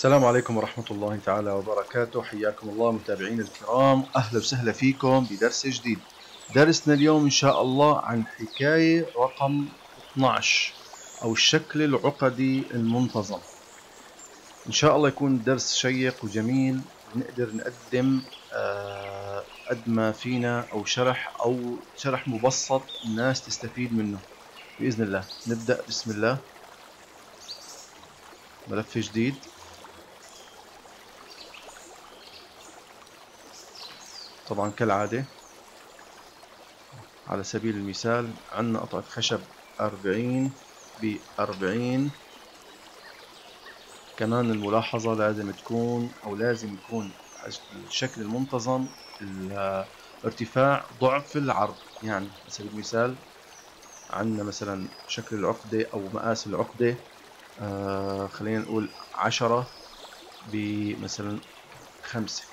السلام عليكم ورحمة الله تعالى وبركاته. حياكم الله متابعين الكرام، أهلا وسهلا فيكم بدرس جديد. درسنا اليوم إن شاء الله عن حكاية رقم 12 أو الشكل العقدي المنتظم. إن شاء الله يكون درس شيق وجميل ونقدر نقدم قد ما فينا أو شرح مبسط الناس تستفيد منه بإذن الله. نبدأ بسم الله. ملف جديد. طبعا كالعادة على سبيل المثال عندنا قطعة خشب 40 ب40. كمان الملاحظة لازم تكون أو لازم يكون الشكل المنتظم الارتفاع ضعف العرض. يعني على سبيل المثال عندنا مثلا شكل العقدة أو مقاس العقدة، خلينا نقول 10 بمثلا 5.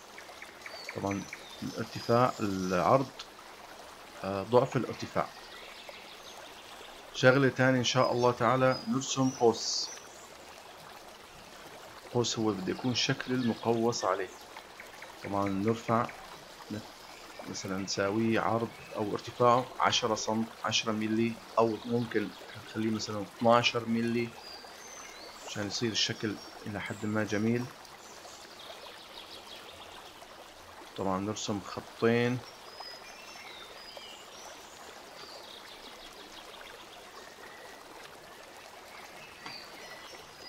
طبعا الارتفاع العرض ضعف الارتفاع. شغلة تاني إن شاء الله تعالى نرسم قوس. قوس هو بده يكون شكل المقوس عليه. طبعا نرفع مثلا نساويه عرض أو ارتفاعه 10 سم 10 ملي، أو ممكن نخليه مثلا 12 ملي عشان يصير الشكل إلى حد ما جميل. طبعا نرسم خطين.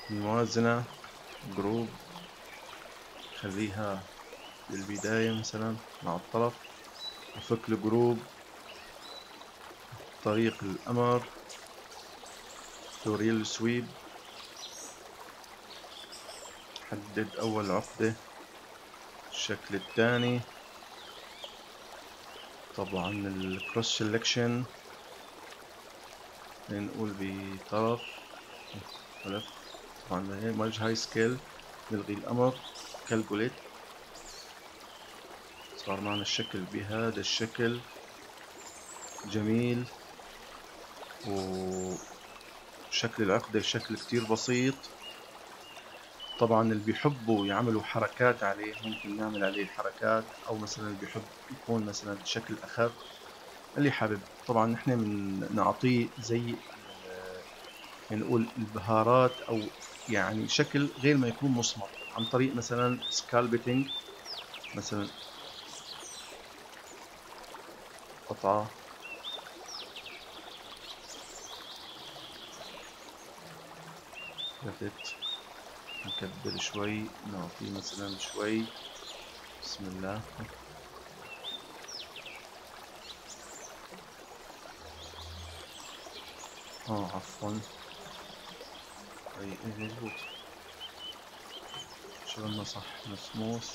الموازنة جروب خليها بالبداية مثلا مع الطرف. نفك الجروب. طريق الأمر توتوريال سويب. حدد أول عقدة. الشكل الثاني طبعا الكروس سelection نقول بطرف ملف. طبعا مالج هاي سكيل. نلغي الأمر calculate. صار معنا الشكل بهذا الشكل جميل. وشكل العقدة شكل كتير بسيط. طبعا اللي بيحبوا يعملوا حركات عليه ممكن نعمل عليه حركات، أو مثلا اللي بيحب يكون مثلا شكل أخف اللي حابب. طبعا نحن نعطيه زي نقول البهارات، أو يعني شكل غير ما يكون مصمت عن طريق مثلا سكالبتنج. مثلا قطعة لفت نكبر شوي نعطيه مثلا شوي. بسم الله. عفوا. اي مزبوط. شغلنا صح مسموس.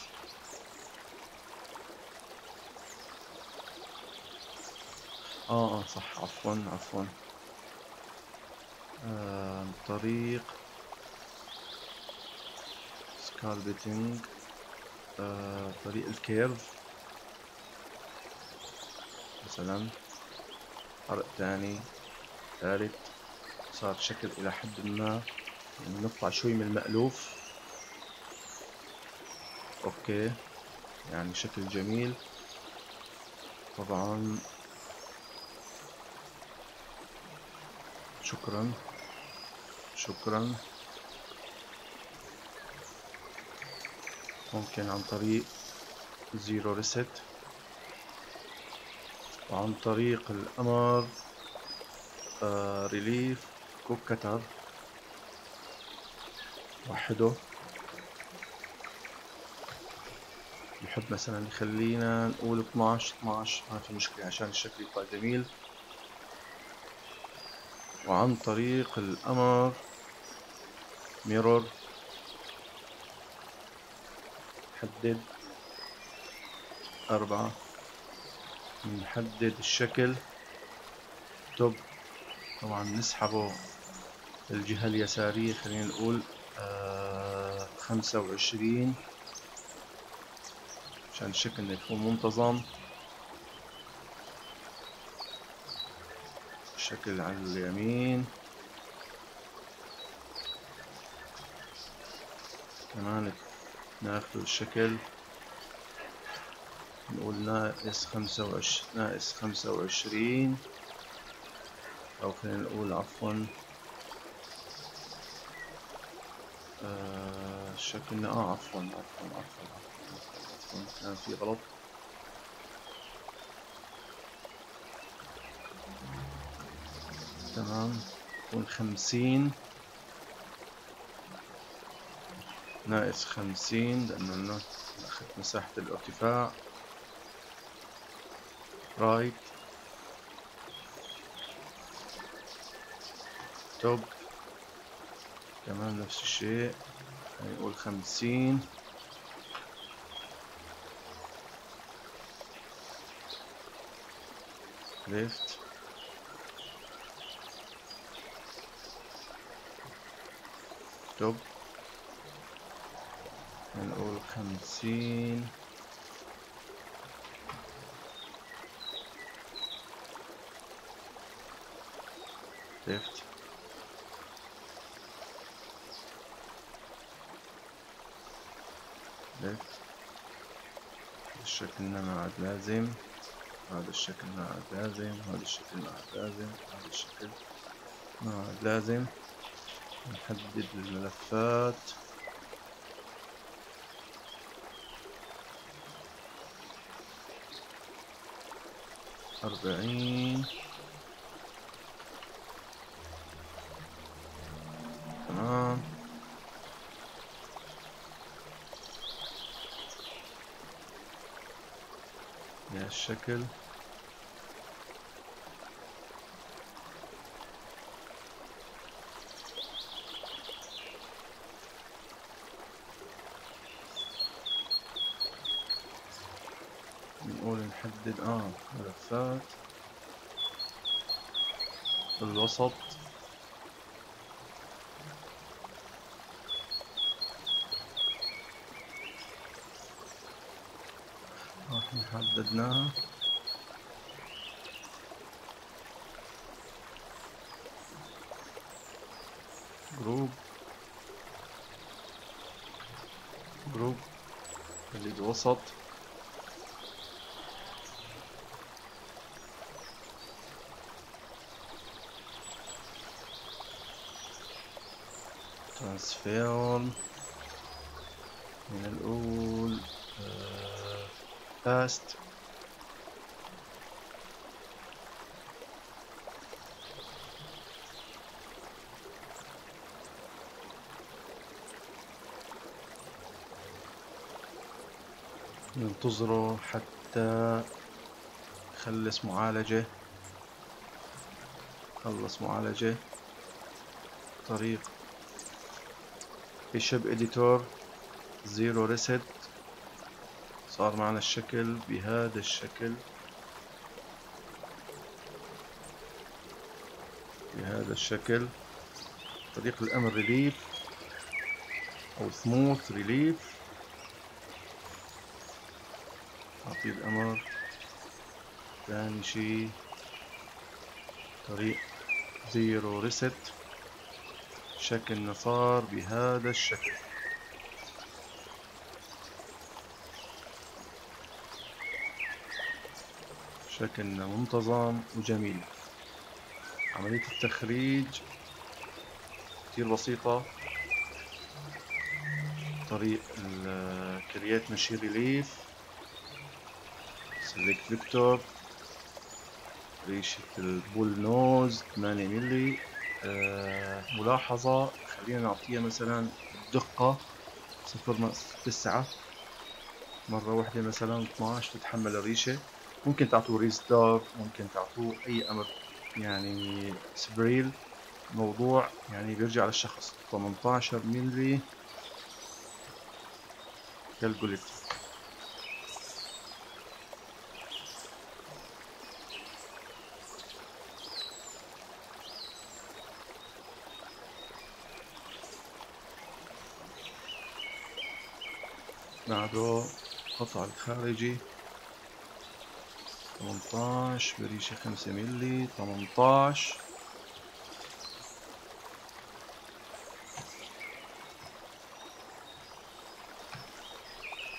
صح عفوا. طريق سكالبتنج. طريق الكيرف مثلا. حرق ثاني ثالث. صار شكل إلى حد ما يعني نطلع شوي من المألوف. أوكي يعني شكل جميل. طبعا شكرا. ممكن عن طريق زيرو ريست، وعن طريق الأمر ريليف كوك كتر وحده. بحب مثلا خلينا نقول 12 ما في مشكلة عشان الشكل يطلع جميل. وعن طريق الأمر ميرور حدد 4. نحدد الشكل توب. طبعا نسحبه الجهة اليسارية، خلينا نقول 25 عشان الشكل يكون منتظم. الشكل على اليمين كمان ناخذ الشكل، نقول ناقص 25 أو خلينا نقول عفوا شكلنا عفوا كان في غلط. تمام، يكون 50 ناقص 50 لأنه أخذت مساحة الارتفاع. رايت توب كمان نفس الشيء، نقول 50 ليفت توب، نقول 50 ليفت ليفت. الشكل ما عاد لازم، هذا الشكل ما عاد لازم، هذا الشكل ما عاد لازم، هذا الشكل ما عاد لازم. نحدد الملفات. أربعين تمام. يا الشكل نقول نحدد ملفات الوسط. راح حددناها. جروب اللي بالوسط. ترانسفيرم من الأول فاست. ننتظره حتى خلص معالجة. خلص معالجة. طريق بيشب اديتور زيرو ريست. صار معنا الشكل بهذا الشكل، بهذا الشكل. طريق الأمر ريليف أو سموث ريليف. أعطي الأمر. ثاني شي طريق زيرو ريست. شكلنا صار بهذا الشكل. شكلنا منتظم وجميل. عملية التخريج كتير بسيطة. طريق create machine relief select vector. ريشة البول نوز 8 ملي. ملاحظة، خلينا نعطيها مثلا دقة 0.9 مرة واحدة، مثلا 12 تتحمل الريشة. ممكن تعطوه ريستارت، ممكن تعطوه أي أمر يعني سبريل. موضوع يعني بيرجع للشخص. 18 ملي كالكوليت. بعده قطع الخارجي 18 بريشة 5 ملي 18.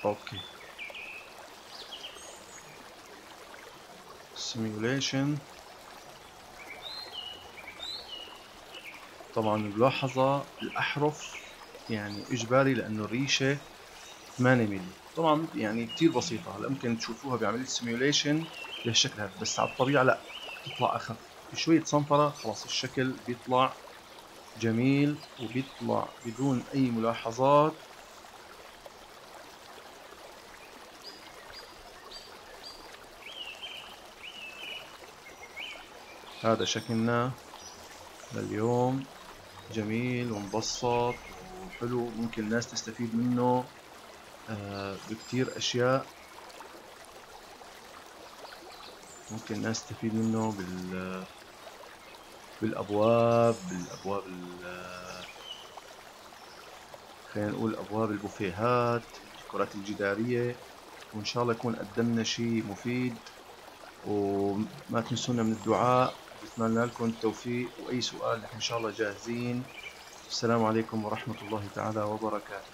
اوكي. سيميوليشن. طبعا الملاحظة الأحرف يعني إجباري لأنه الريشة 8 مللي. طبعا يعني كتير بسيطة، هلا ممكن تشوفوها بعملية السيميوليشن بهالشكل هذا، بس على الطبيعة لا، تطلع أخف بشوية صنفرة، خلاص الشكل بيطلع جميل وبيطلع بدون أي ملاحظات. هذا شكلنا لليوم، جميل ومبسط وحلو، ممكن الناس تستفيد منه بكتير أشياء. ممكن الناس تستفيد منه بالأبواب خلينا نقول أبواب البوفيهات، الديكورات الجدارية. وإن شاء الله يكون قدمنا شيء مفيد، وما تنسونا من الدعاء. بتمنى لكم التوفيق، وأي سؤال نحن إن شاء الله جاهزين. السلام عليكم ورحمة الله تعالى وبركاته.